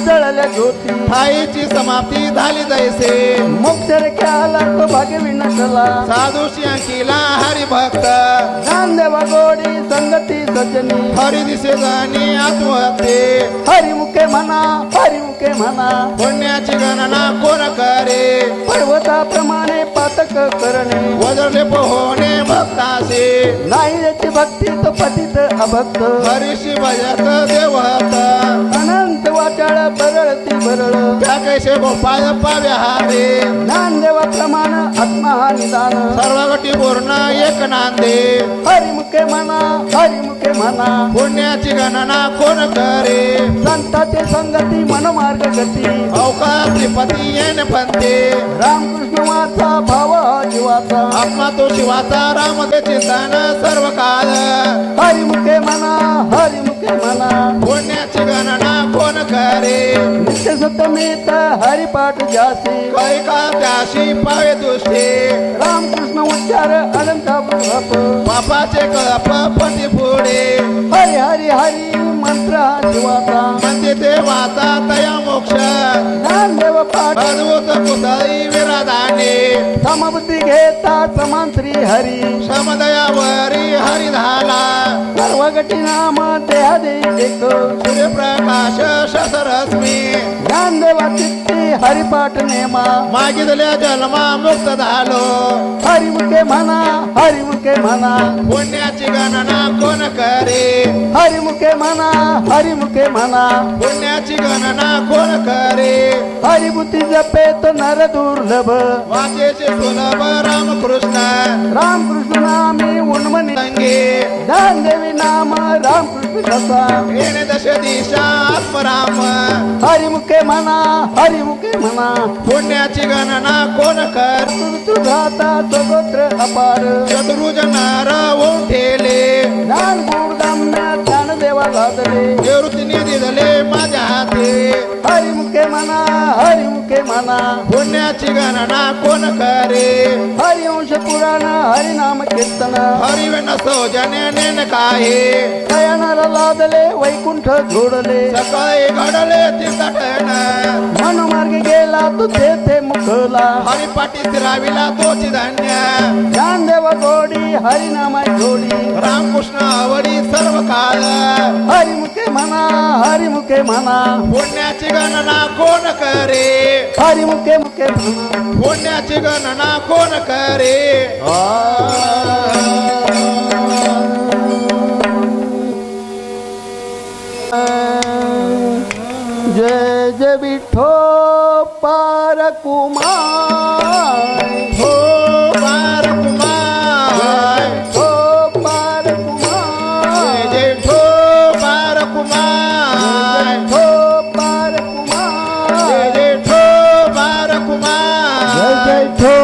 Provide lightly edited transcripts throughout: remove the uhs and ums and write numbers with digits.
उजळल्या ज्योती ठाईची समाप्ती झाली जैसे मोक्ष आला तो भाग्य विनसला साधूशी अंकिला हरिभक्त ज्ञानदेवा गोडी संगती सजनी हरी दिसे जाणी आत्महत्ये हरिमुखे म्हणा हरिमुखे म्हणा पुण्याची गणना कोण करे पर्वताप्रमाणे पातक करणे वजरले पोहोणे भक्तासे नाही याची भक्ती तो पतित अभक्त हरीशी भजत देवहत अनंत वाटाळ बरळती बरळ त्या कैसे गोपाळ पाव्या हारे ज्ञानदेवाप्रमाण आत्मा हा निदान सर्व गटी पूर्ण एक नांदे हरिमुखे म्हणा हरिमुखे म्हणा पुण्याची गणना कोण करे संताचे संगती मनमार्ग गती अवकाश त्रिपती येणे पंते रामकृष्ण वाचा भाव हा जीवाचा आत्मा तो शिवाचा राम चिंतन सर्व काळ हरिमुखे म्हणा हरिमुखे म्हणा पुण्याची गणना कोण करे नित्य सतमेत हरिपाठ जासी कैका त्याशी पावे दृष्टी रामकृष्ण उच्चार अनंत प्रभाप पापाचे कळप पती पुढे हरी हरी हरी मंत्र हा जीवाचा म्हणजे ते वाचा तया मोक्ष ज्ञानदेव पाठ अद्भुत कुतळी विराधाने समबुद्धी घेता समान श्री हरी समदयावरी हरी झाला सर्व गटी नाम देहादे एक सूर्यप्रकाश शसरश्मी ज्ञानदेवा चित्ती हरिपाठ नेमा मागितल्या जन्मा मुक्त झालो हरिमुखे म्हणा हरिमुखे म्हणा पुण्याची गणना कोण करे हरिमुखे म्हणा हरिमुखे म्हणा पुण्याची गणना कोण करे हरिभूती जपे तो नर दुर्लभ वाचेचे सुलभ रामकृष्ण रामकृष्ण नामे उन्मनी संगे ज्ञानदेवी नाम रामकृष्ण कसा येणे दश दिशा आत्मराम हरिमुखे म्हणा हरिमुखे म्हणा पुण्याची गणना कोण कर तुझाता सगोत्र अपार शत्रुज नार ठेले ज्ञान गुणगम्य ज्ञानदेवा गाजले निवृत्तीने दिले माझ्या हाती हरिमुखे म्हणा हरिमुखे म्हणा पुण्याची गणना कोण करे हरिवंश पुराण हरिनाम कीर्तन हरिवेन सौजन्याने काही कयाणाला लादले वैकुंठ जोडले सकाळी घडले तीर्थाटन मनमार्ग गेला तू तेथे मुखला हरिपाठी फिराविला तोची धान्य ज्ञानदेव गोडी हरिनामा जोडी रामकृष्ण आवडी सर्व काळ हरिमुखे म्हणा हरिमुखे म्हणा पुण्याची गणना कोण करे हरिमुखे मुखे म्हणा पुण्याची गणना कोण करे जय जय विठो पार कुमार हो पार कुमार हो पार कुमार जय ठो पार कुमार हो पार कुमार जय ठो पार कुमार जय ठो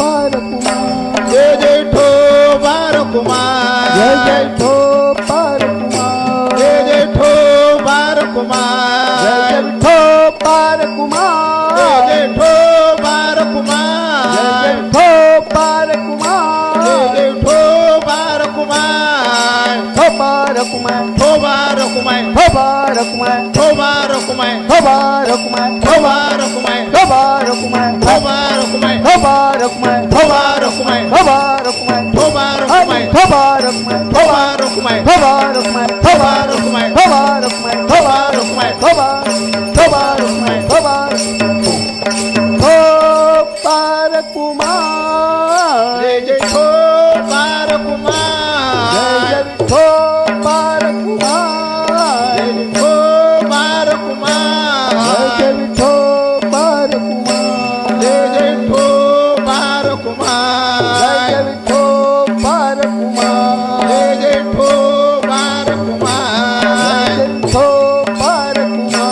पार कुमार जय ठो पार कुमार जय ठो पार कुमार जय ठो पार कुमार जय ठो पार कुमार जय ठो पार कुमार जय ठो पार कुमार जय ठो पार कुमार ठो पार कुमार ठो पार कुमार ठो पार कुमार ठो पार कुमार ठो पार कुमार ठो पार कुमार ठो पार कुमार ठो पार कुमार ठो पार कुमार ठो पार कुमार ठो पार कुमार ठो पार कुमार ठो पार कुमार ठो पार कुमार ठो पार कुमार ठो पार कुमार ठो पार कुमार ठो पार कुमार ठो पार ठो पार कुमार ठो पार ठो पार कुमार जय जय ठो पार कुमार जय ठो पार कुमार जय ठो पार कुमार जय ठो पार कुमार जय जय ठो पार कुमार जय ठो पार कुमार जय जय ठो पार कुमार जय ठो पार कुमार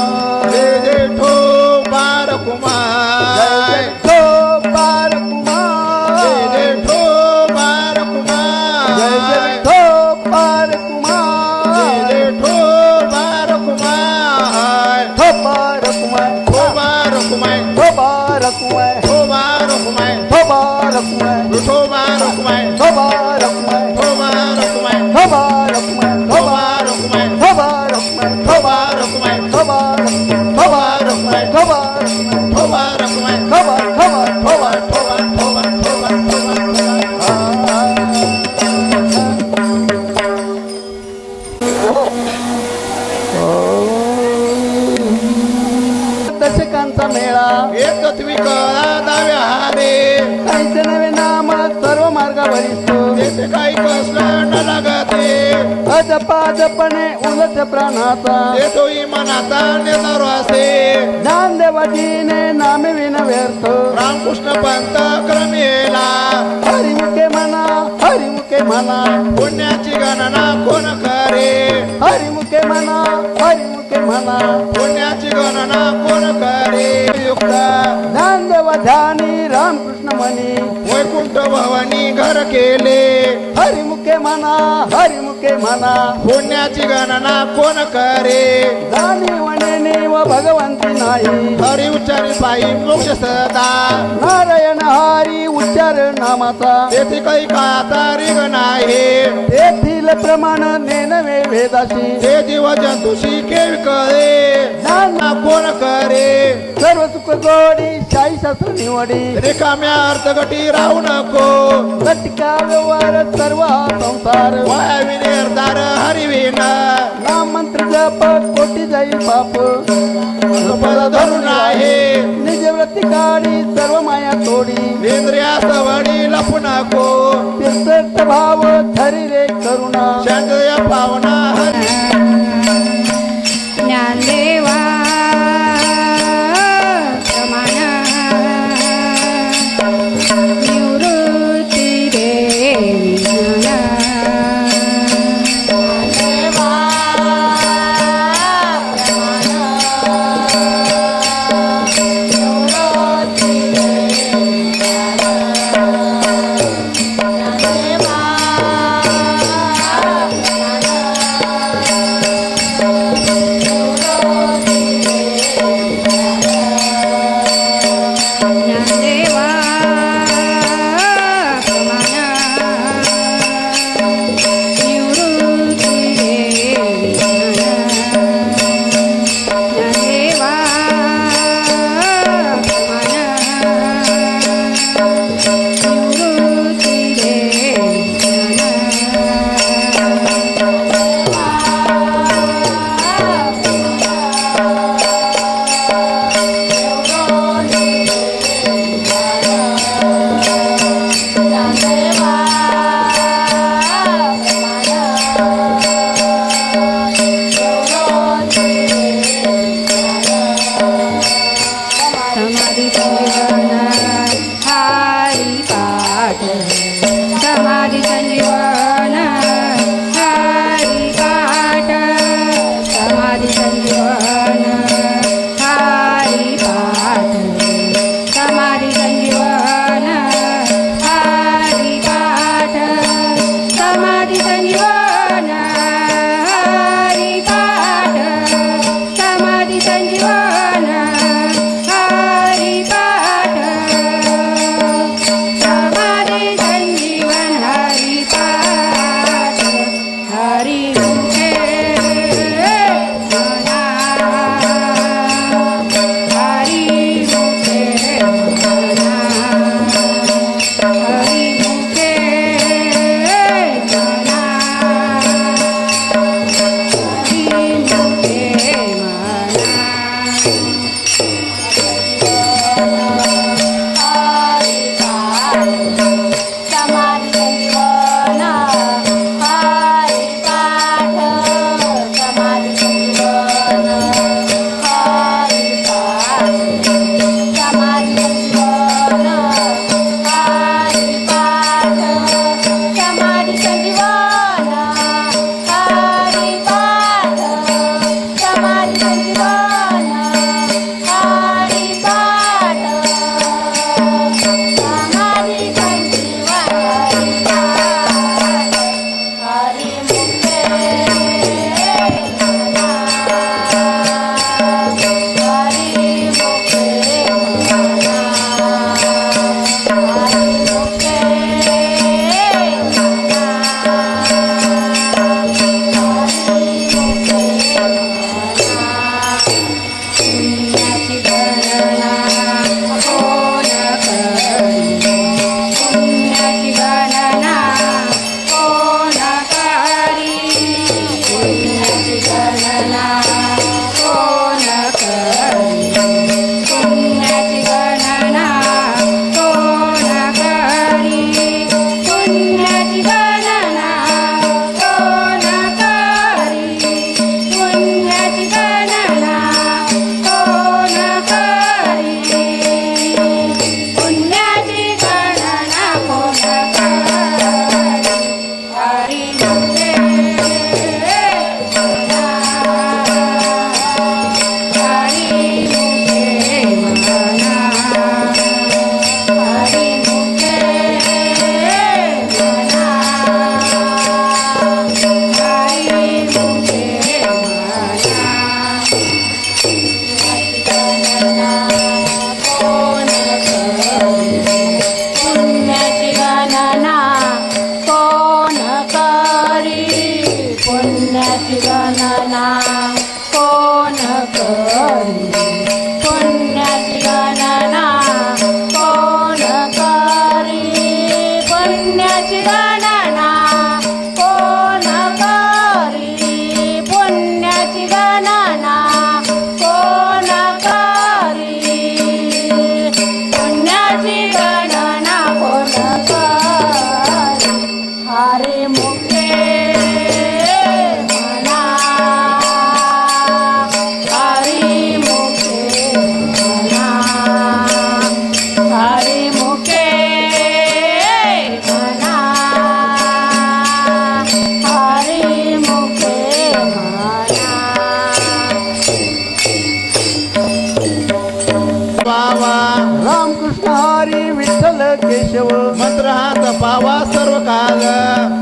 मेळा एकत्वी कळा दाव्या हारे काहीच नवे नाम सर्व मार्गावरिष्ठ तेथे काही कसलं न लागते अजपाजपणे उलट प्राणाचा येतोही मनाचा नेतारो असे ज्ञानदेवाजीने नामे विन व्यर्थ रामकृष्ण पंत क्रमेला हरिमुखे म्हणा हरिमुखे म्हणा पुण्याची गणना कोण करे हरिमुखे म्हणा हरिमुखे म्हणा पुण्याची गणना कोण करे युक्त ज्ञानदेव ध्यानी रामकृष्ण म्हणी वैकुंठ भवानी घर केले हरिमुखे म्हणा हरिमुखे म्हणा पुण्याची गणना कोण करे जाणीवणे व भगवंती नाही हरी उच्चारी पायी मोक्ष सदा नारायण हरी उच्चार नामाचा तेथे काही काळाचा रिग नाही तेथील प्रमाण नेनवे वेदाशी हे जीव जंतुशी केळ कळे ज्ञान कोण करे सर्व सुख जोडी शाही शास्त्र निवडी रिकाम्या अर्थगटी राहू नको लटका व्यवहार सर्व हा संसार वायावी निर्धार हरिविन नाम मंत्र जप कोटी जाईल पाप पद धरून आहे निज व्रती काढी सर्व माया तोडी इंद्रिया सवडी लपू नको तीर्थस्थ भाव धरी रे करुणा शांतया पावना हरी ज्ञानदेवा प्रमाण निवृत्ती देवी जपावा सर्व काल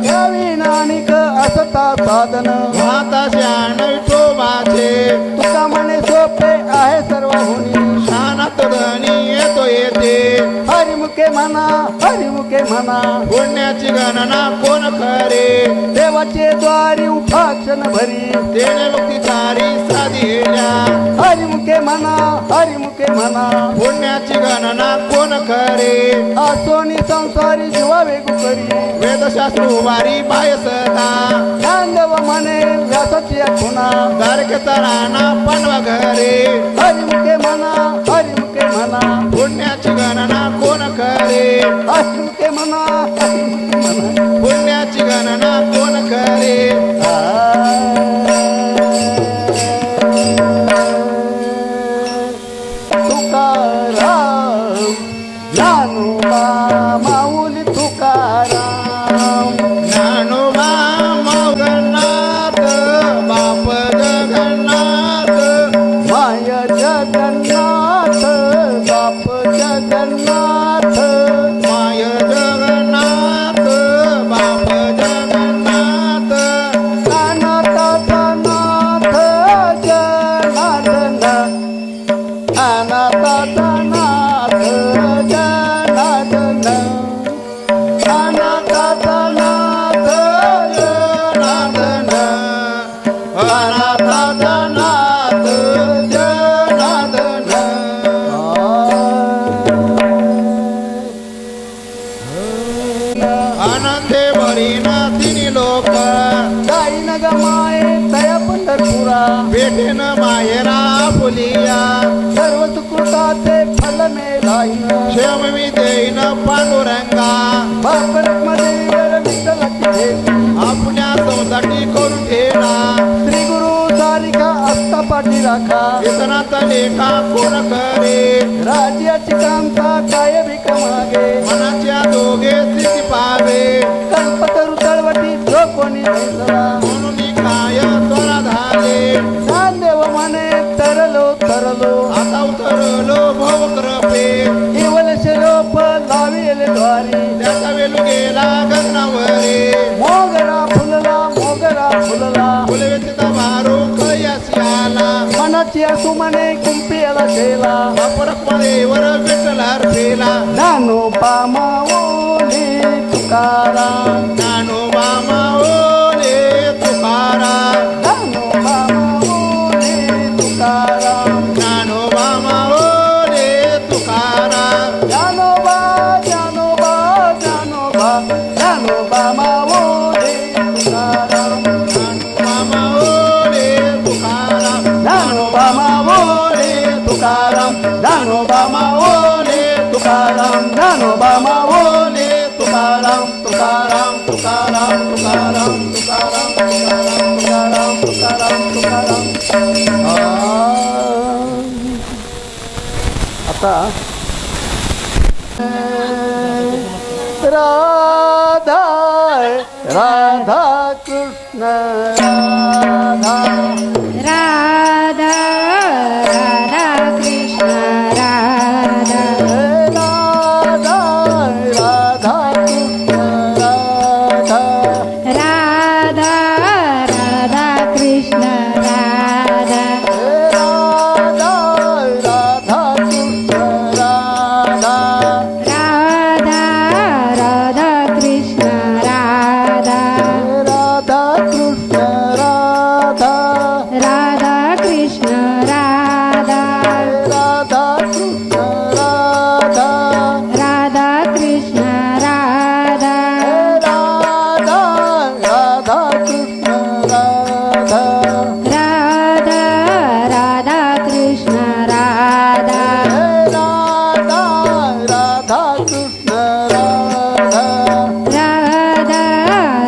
यावी नानिक असता साधन वाहता शान विठोबाचे तुका म्हणे सोपे आहे सर्व होणी शानात धनी येतो येते हरिमुखे म्हणा हरिमुखे म्हणा पुण्याची गणना कोण करे देवाचे द्वारी उपाक्षण भरी तेने मुक्ती चारी साधिल्या हरिमुखे म्हणा हरिमुखे म्हणा पुण्याची गणना कोण करे आसोनी संसारी जीवा वेगू करी वेदशास्त्र उभारी बाय सदा ज्ञानदेव म्हणे व्यासाची खुणा तारखेचा राणा पांडवा घरे हरिमुखे म्हणा हरिमुखे म्हणा पुण्याची गणना कोण करे हरिमुखे म्हणा हरिमुखे म्हणा पुण्याची गणना कोण करे तुकाराम ज्ञानोबा माऊली तुकाराम ज्ञानोबा मौगनाथ बाप जगन्नाथ माय जगन्नाथ बाप जगन्नाथ माय जगन्नाथ बाप जगन्नाथ अनाथाचा नाथ जनार्दन अनाथाचा नाथ जनार्दन अनाथाचा नाथ जनार्दन अनाथाचा नाथ जनार्दन आनंदे भरीना तिन्ही लोक जाईन ग माये तया पंढरपुरा भेटेन मायरा फुलिया सर्व सुकृताचे फल मेलाईन क्षेम मी देईन पांडुरंगा बापरमध्ये विठ्ठलाची भेट आपल्या संसाठी करून ठेला श्री गुरु सारिका असता पाठी राखा वेतनाचा लेखा कोण करे राज्याची कामता काय भिक मागे मनाच्या दोघे स्थिती पावे कल्पतरू तळवटी जो कोणी भेटला म्हणून काय त्वरा झाले ज्ञानदेव म्हणे तरलो तरलो आता उतरलो भव कृपे केवल शिरोप लाविले द्वारी त्याचा वेलू गेला गगनावरे मोगरा फुलला मोगरा फुलला फुलवेचा मारू कयासी आला मनाची असू म्हणे कुंपियाला केला परकमध्ये वर विठ्ठला फेला ज्ञानोबा माऊली तुकाराम ज्ञानोबा माऊली तुकाराम ज्ञानोबा माऊली तुकाराम ज्ञानोबा माऊली तुकाराम ज्ञानोबा ज्ञानोबा ज्ञानोबा ज्ञानोबा माऊली तुकाराम ज्ञानोबा माऊली तुकाराम ज्ञानोबा माऊली तुकाराम ज्ञानोबा माऊली तुकाराम ज्ञानोबा माऊली तुकाराम तुकाराम तुकाराम तुकाराम तुकाराम तुकाराम तुकाराम तुकाराम तुकाराम आता राधा राधा कृष्ण राधा राधा राधा कृष्ण राधा राधा राधा कृष्ण राधा राधा राधा कृष्ण राधा राधा राधा कृष्ण राधा राधा राधा कृष्ण राधा राधा कृष्ण राधा राधा कृष्ण राधा राधा कृष्ण राधा राधा कृष्ण राधा राधा राधा कृष्ण राधा राधा राधा कृष्ण राधा राधा राधा कृष्ण राधा राधा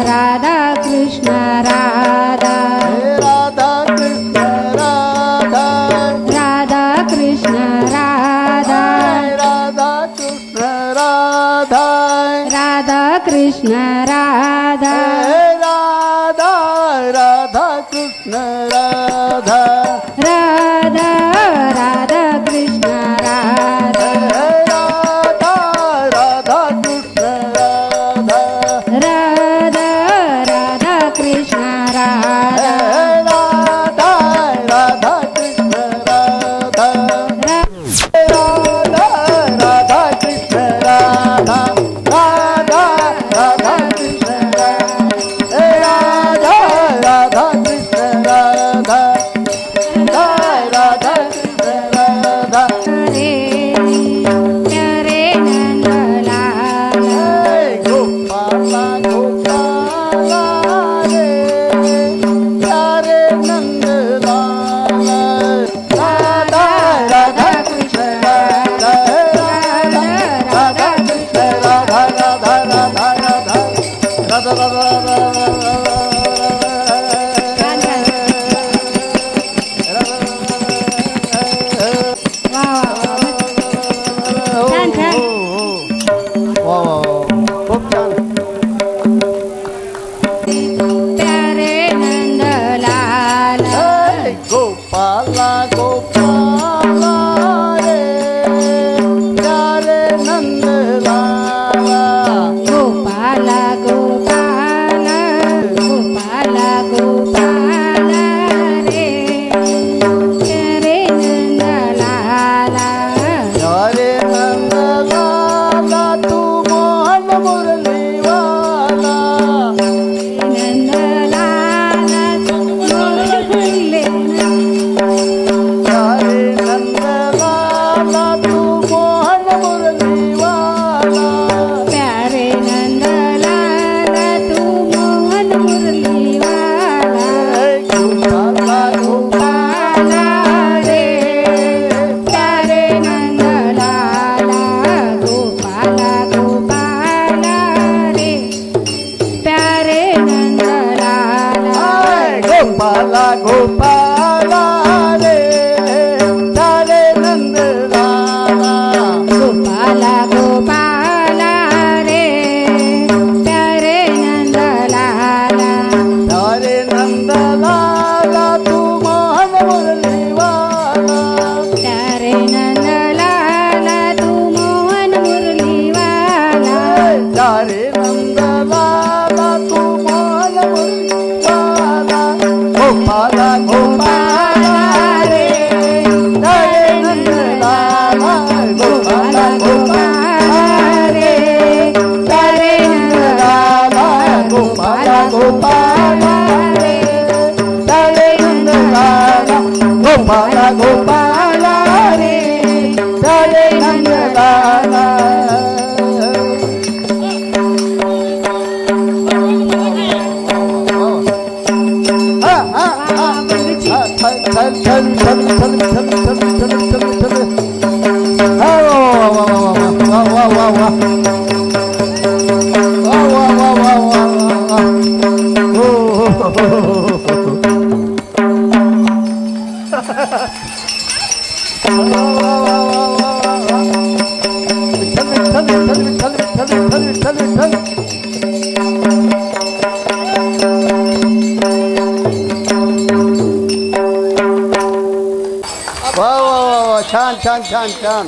राधा कृष्ण राधा राधा कृष्ण राधा राधा कृष्ण राधा राधा कृष्ण राधा राधा कृष्ण राधा राधा राधा कृष्ण राधा राधा राधा कृष्ण राधा राधा राधा कृष्ण राधा गोपाला गोपाला रे प्यारे नंद लाला गोपाला गोपाला गोपाला गोपाला रे प्यारे नंदलाला प्यारे नंद लाला तू मोहन मुरली वाला नंदलाला मोहनले प्यारे नंद लाला तू मोहन मुरली वाला प्यारे नंदलाला तू मोहन मुरलीवाला गोपाला गोपाला रे प्यारे नंदलाला गोपाला गोपाला रे प्यारे नंदलाला गोपाला गोपाला रे प्यारे नंद लाला गोपाला गोपाला रे प्यारे नंदलाला प्यारे नंद लाला तू मोहन मुरली वाला प्यारे नंदलाला तू मोहन मुरलीवाला प्यारे नंद लाला तू मोहन मुरली वाला गोपाला गोपाला रे प्यारे नंद लाला गोपाला गोपाला रे प्यारे लाला गोपाला गोपाला रे प्यारे नंद लाला गोपाला गोपाला रे प्यारे नंद लाला छान छान छान छान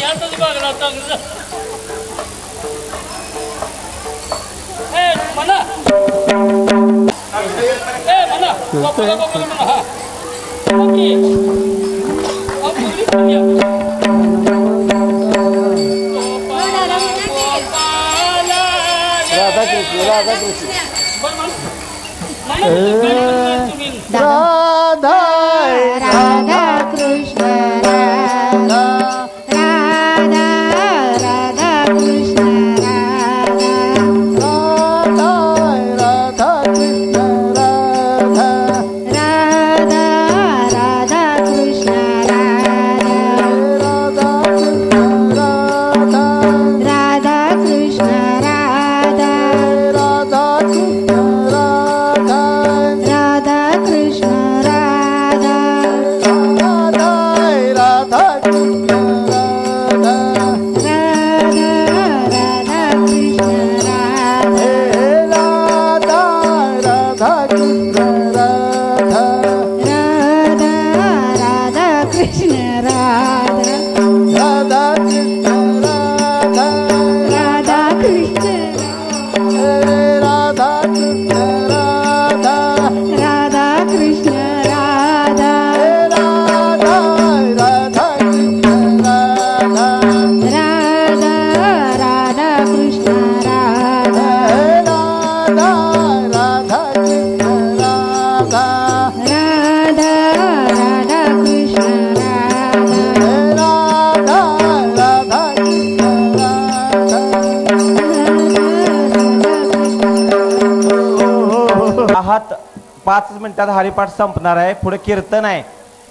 यातच बघला चांगलं म्हणा म्हणा गोपाला गोपाला म्हणा हा ओके अपुरी पुण्या गोपाला गोपाला राधाकृष्ण राधाकृष्ण तुम्ही राधा राधा कृष्ण राधा राधा राधा कृष्ण राधा राधा कृष्ण राधा राधा राधा कृष्ण राधा राधा कृष्ण राधा राधा कृष्ण राधा राधा कृष्ण राधा राधा राधा कृष्ण राधा कृष्ण राधा राधा राधा कृष्ण हात 5 मिनिटात हरिपाठ संपणार आहे. पुढे कीर्तन आहे.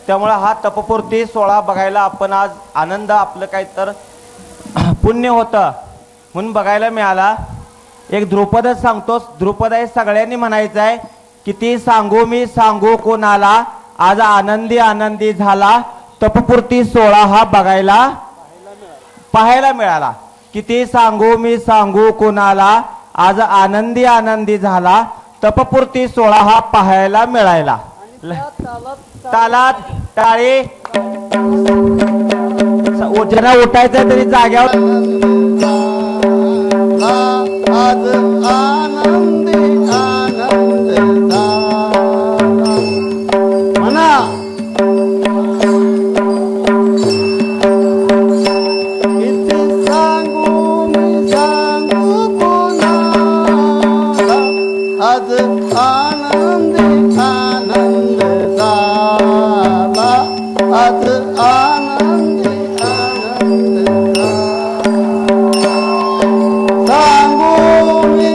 त्यामुळे हा तपपूर्ती सोहळा बघायला आपण आज आनंद आपलं काय तर पुण्य होतं म्हणून बघायला मिळाला. एक ध्रुपदच सांगतो. ध्रुपद आहे सगळ्यांनी म्हणायचं आहे. किती सांगू मी सांगू कोणाला, आज आनंदी आनंदी झाला. तपपूर्ती सोहळा हा बघायला पाहायला मिळाला. किती सांगू मी सांगू कोणाला, आज आनंदी आनंदी झाला. तपपूर्ती सोहळा हा पाहायला मिळाला. तालात टाळी ज्यांना उठायचं तरी जाग्यावर आज आनंदी आनंद झाला म्हणा किती सांगू मी सांगू कोणाला आज आनंदी आनंद झाला आज आनंदी आनंद सांगू मी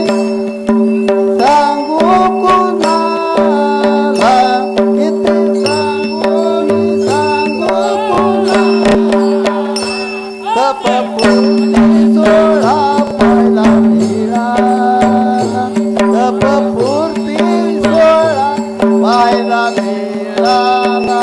सांगू कोणाला किती सांगू मी सांगू कोणाला तपपुरी सोळा पहिला मिळाला तपपुरी सोळा पहिला मिळाला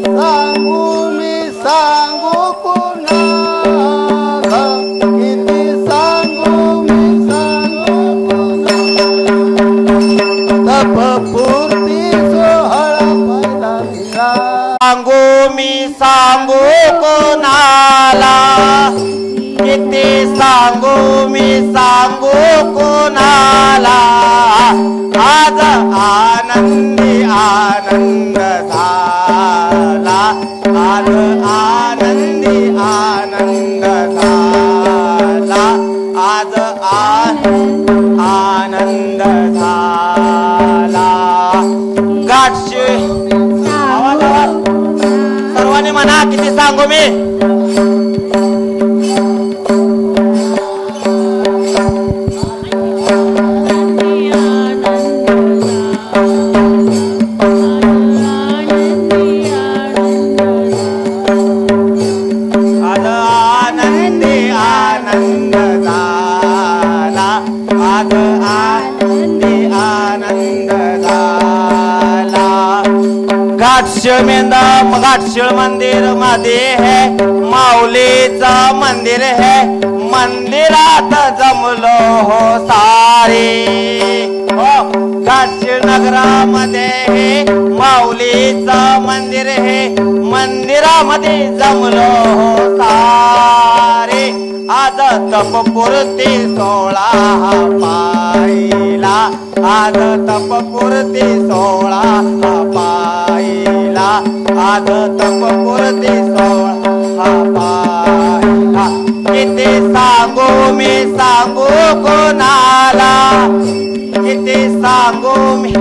सांगू मी सांगू कोणाला किती सांगू मी सांगू कोणाला तपपुरी सोहळा पहिला मिळाला सांगू मी सांगू कोणाला किती सांगू मी सांगू कोणाला आज आनंदी आनंद झाला आज आनंदी आनंद झाला आज आनंद झाला गाठशे आवाज आवाज सर्वांनी म्हणा किती सांगू मी आज आनंदी आनंद झाला आज आनंदी आनंद झाला घाटशिळ मंदिर मध्ये है माऊलीचं मंदिर है मंदिरात जमलो हो सारे हो घाटशिळ नगरामध्ये हे माऊलीचं मंदिर है मंदिरामध्ये जमलो हो सारे आज तपपुरती सोळा पाहिला आज तपपुरती सोळा पाहिला आज तपपुरती सोळा पाहिला किती सांगू मी सांगू कोणाला किती सांगू मी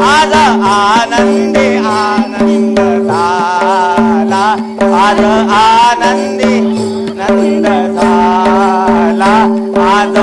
आज आनंदी आनंद झाला आज आनंदी आनंद झाला आज